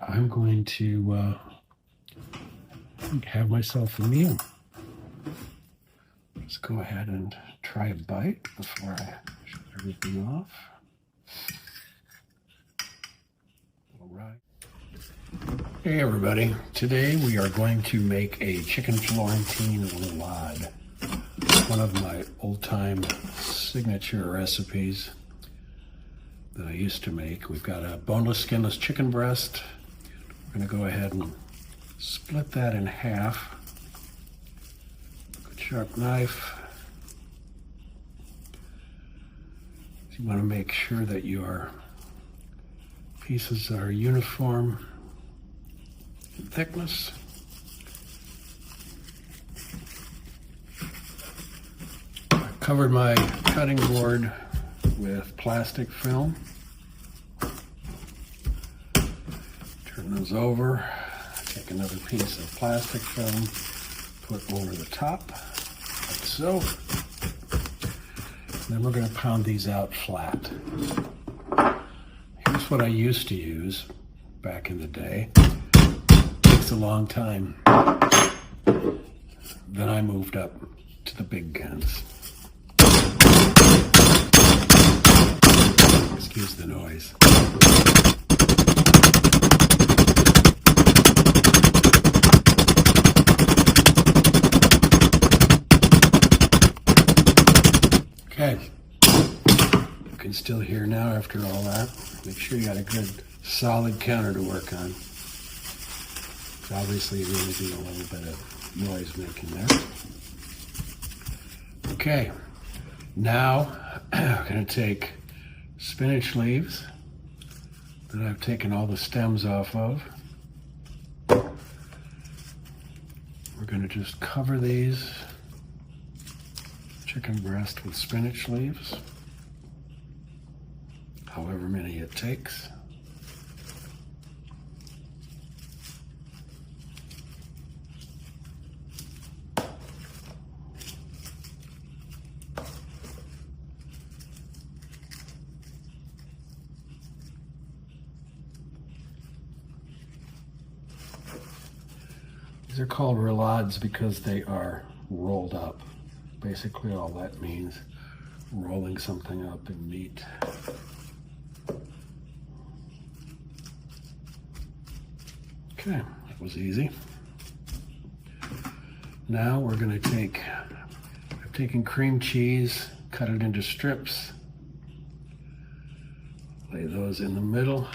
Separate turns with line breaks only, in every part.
I'm going to have myself a meal. Let's go ahead and try a bite before I shut everything off. All right. Hey everybody, today we are going to make a Chicken Florentine Roulade, one of my old-time signature recipes that I used to make. We've got a boneless, skinless chicken breast. We're going to go ahead and split that in half. Good sharp knife. So you want to make sure that your pieces are uniform in thickness. I covered my cutting board with plastic film. Turn those over. Take another piece of plastic film, put over the top, like so. Then we're going to pound these out flat. Here's what I used to use back in the day. Takes a long time. Then I moved up to the big guns. Excuse the noise. Okay, you can still hear now after all that. Make sure you got a good solid counter to work on. So obviously you're going to do a little bit of noise making there. Okay, now I'm going to take spinach leaves that I've taken all the stems off of. We're going to just cover these chicken breast with spinach leaves, however many it takes. These are called roulades because they are rolled up. Basically all that means rolling something up in meat. Okay, that was easy. Now we're going to take, I've taken cream cheese, cut it into strips, lay those in the middle.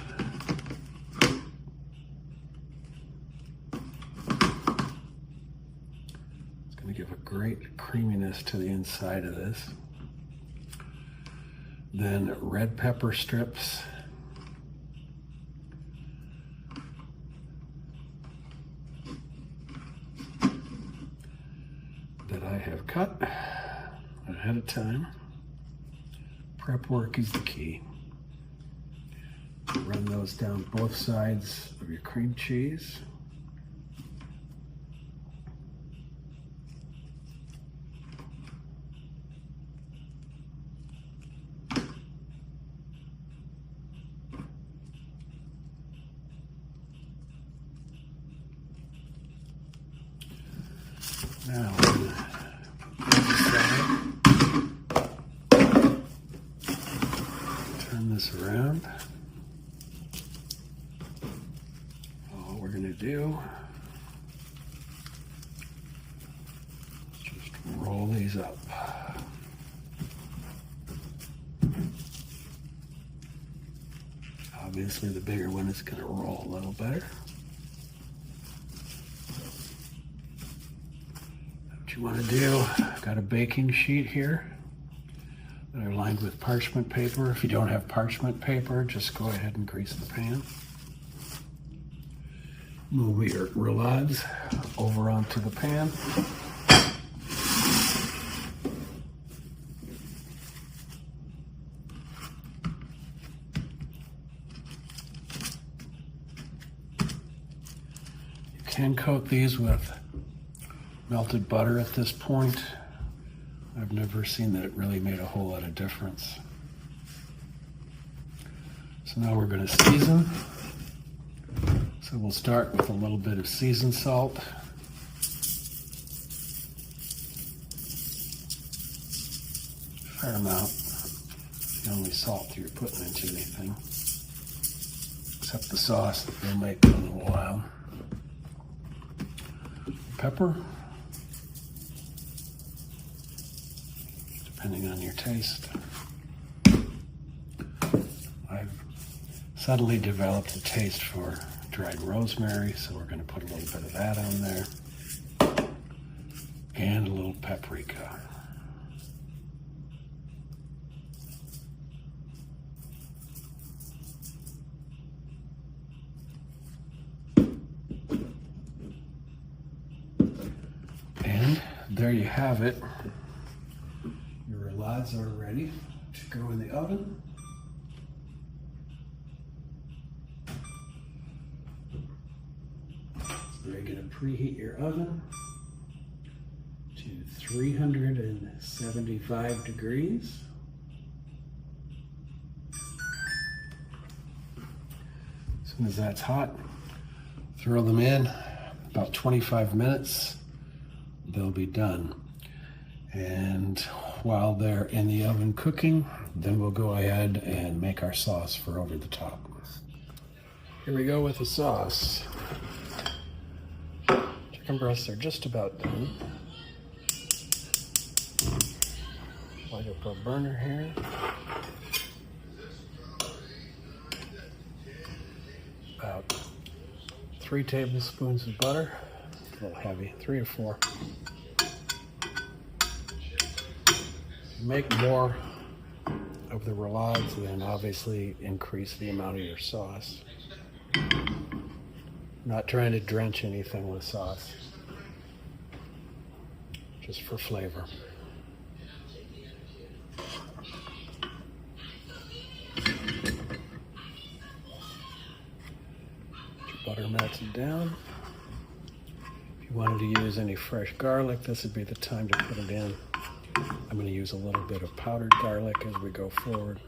Give a great creaminess to the inside of this. Then red pepper strips. That I have cut ahead of time. Prep work is the key. Run those down both sides of your cream cheese. Now, turn this around. All we're going to do is just roll these up. Obviously, the bigger one is going to roll a little better. What you want to do, I've got a baking sheet here that I lined with parchment paper. If you don't have parchment paper, just go ahead and grease the pan. Move your roulades over onto the pan. You can coat these with melted butter at this point. I've never seen that it really made a whole lot of difference. So now we're going to season. So we'll start with a little bit of seasoned salt. Fair amount. The only salt you're putting into anything, except the sauce that you'll make in a little while. Pepper, depending on your taste. I've suddenly developed a taste for dried rosemary, so we're going to put a little bit of that on there. And a little paprika. And there you have it. Your roulades are ready to go in the oven. So you're going to preheat your oven to 375 degrees. As soon as that's hot, throw them in. About 25 minutes, they'll be done. And while they're in the oven cooking, then we'll go ahead and make our sauce for over the top. Here we go with the sauce. Chicken breasts are just about done. Light up our burner here. About 3 tablespoons of butter. A little heavy, 3 or 4. Make more of the roulades, then obviously increase the amount of your sauce. Not trying to drench anything with sauce, just for flavor. Butter melted down. If you wanted to use any fresh garlic, this would be the time to put it in. I'm going to use a little bit of powdered garlic as we go forward.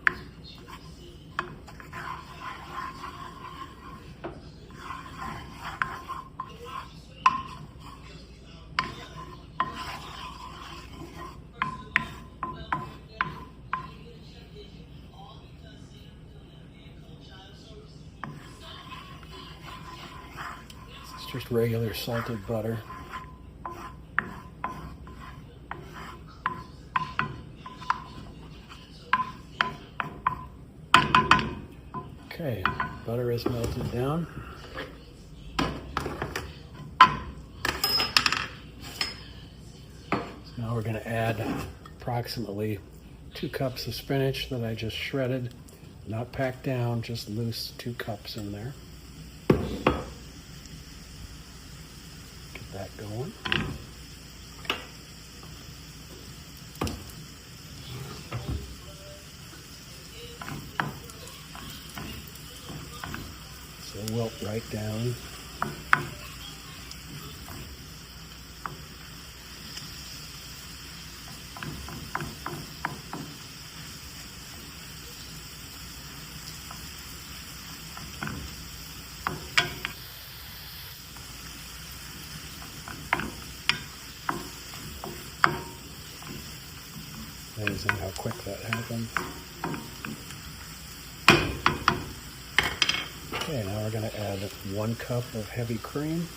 Just regular salted butter. Okay, butter is melted down. So now we're going to add approximately 2 cups of spinach that I just shredded, not packed down, just loose, 2 cups in there. That going. So wilt right down. Amazing how quick that happened. Okay, now we're going to add 1 cup of heavy cream.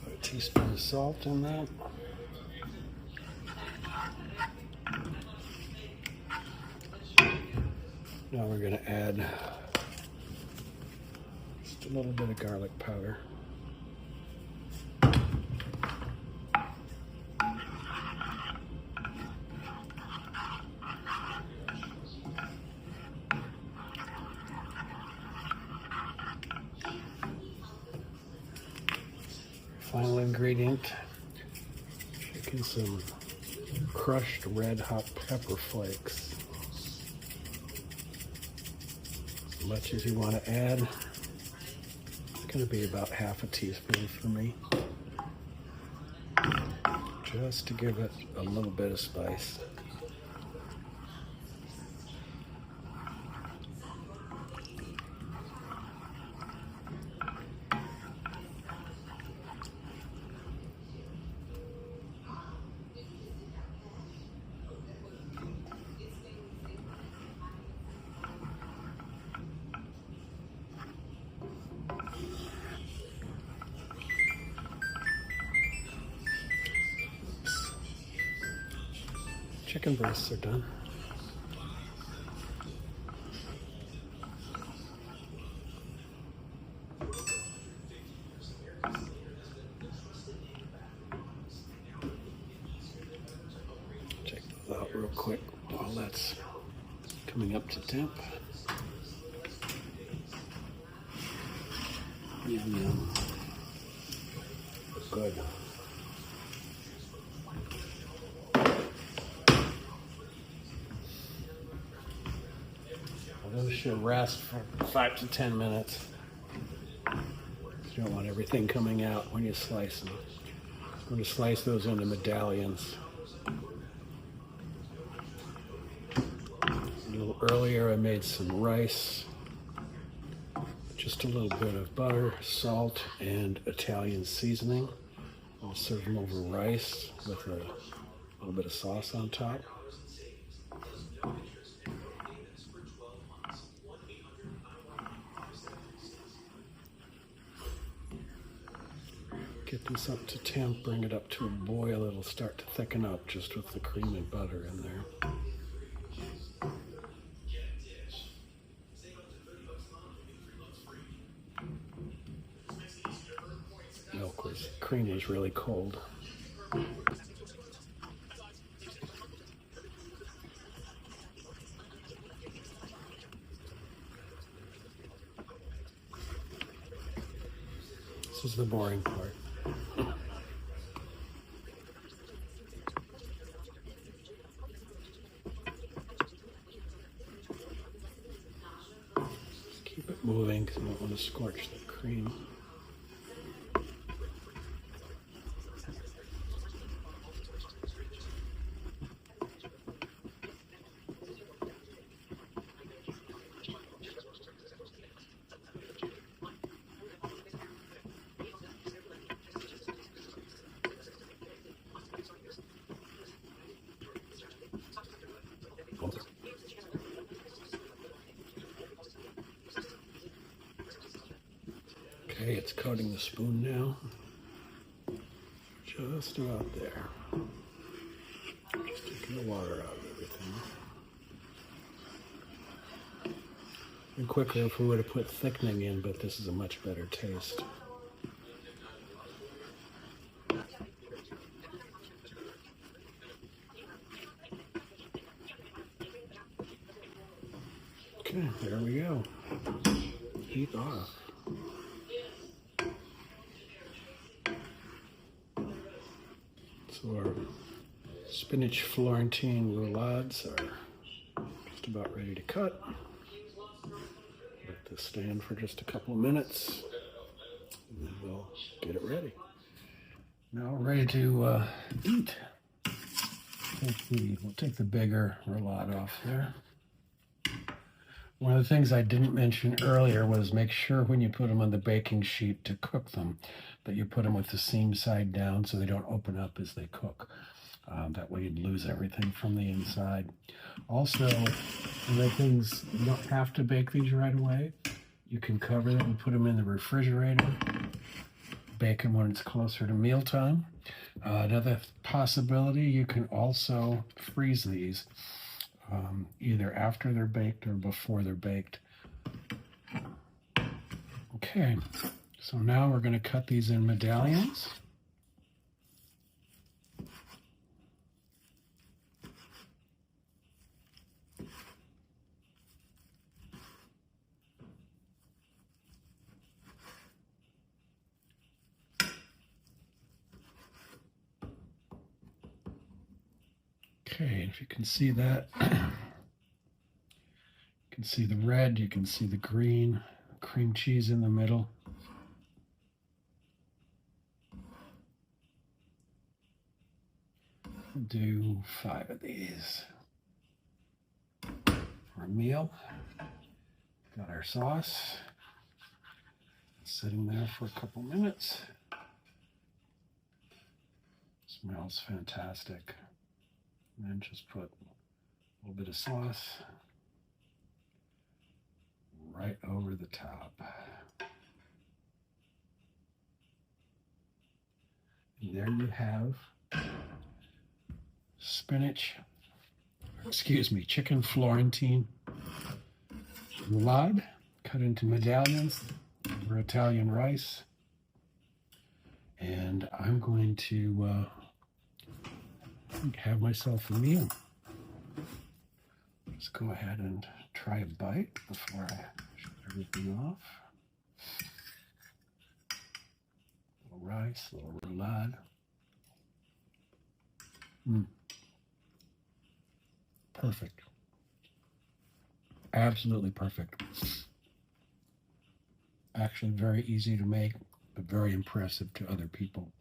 A teaspoon of salt in that. Now we're going to add just a little bit of garlic powder. Final ingredient, shaking some crushed red hot pepper flakes. As much as you want to add. It's going to be about half a teaspoon for me. Just to give it a little bit of spice. Chicken breasts are done. Check those out real quick while that's coming up to temp. Yum yum. Good. Those should rest for 5 to 10 minutes. You don't want everything coming out when you slice them. I'm going to slice those into medallions. A little earlier I made some rice, just a little bit of butter, salt, and Italian seasoning. I'll serve them over rice with a little bit of sauce on top. Get this up to temp, bring it up to a boil. It'll start to thicken up just with the cream and butter in there. Cream was really cold. This is the boring part. Keep it moving because I don't want to scorch the cream. Okay, it's coating the spoon now. Just about there. Just taking the water out of everything. And quicker if we would have put thickening in, but this is a much better taste. Okay, there we go. Heat off. So our spinach Florentine roulades are just about ready to cut. Let this stand for just a couple of minutes, and then we'll get it ready. Now we're ready to eat. We'll take the bigger roulade off there. One of the things I didn't mention earlier was make sure when you put them on the baking sheet to cook them, that you put them with the seam side down so they don't open up as they cook. That way you'd lose everything from the inside. Also, the things, you don't have to bake these right away. You can cover them and put them in the refrigerator. Bake them when it's closer to mealtime. Another possibility, you can also freeze these. Either after they're baked or before they're baked. Okay, so now we're going to cut these in medallions. Okay, if you can see that, you can see the red, you can see the green, cream cheese in the middle. We'll do 5 of these for a meal. Got our sauce sitting there for a couple minutes. Smells fantastic. And then just put a little bit of sauce right over the top. And there you have chicken Florentine roulade cut into medallions over Italian rice. And I'm going to have myself a meal. Let's go ahead and try a bite before I shut everything off. A little rice, a little roulade. Perfect. Absolutely perfect. Actually very easy to make, but very impressive to other people.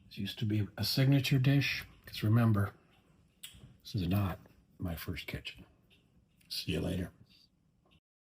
This used to be a signature dish, because remember, this is not my first kitchen. See you later.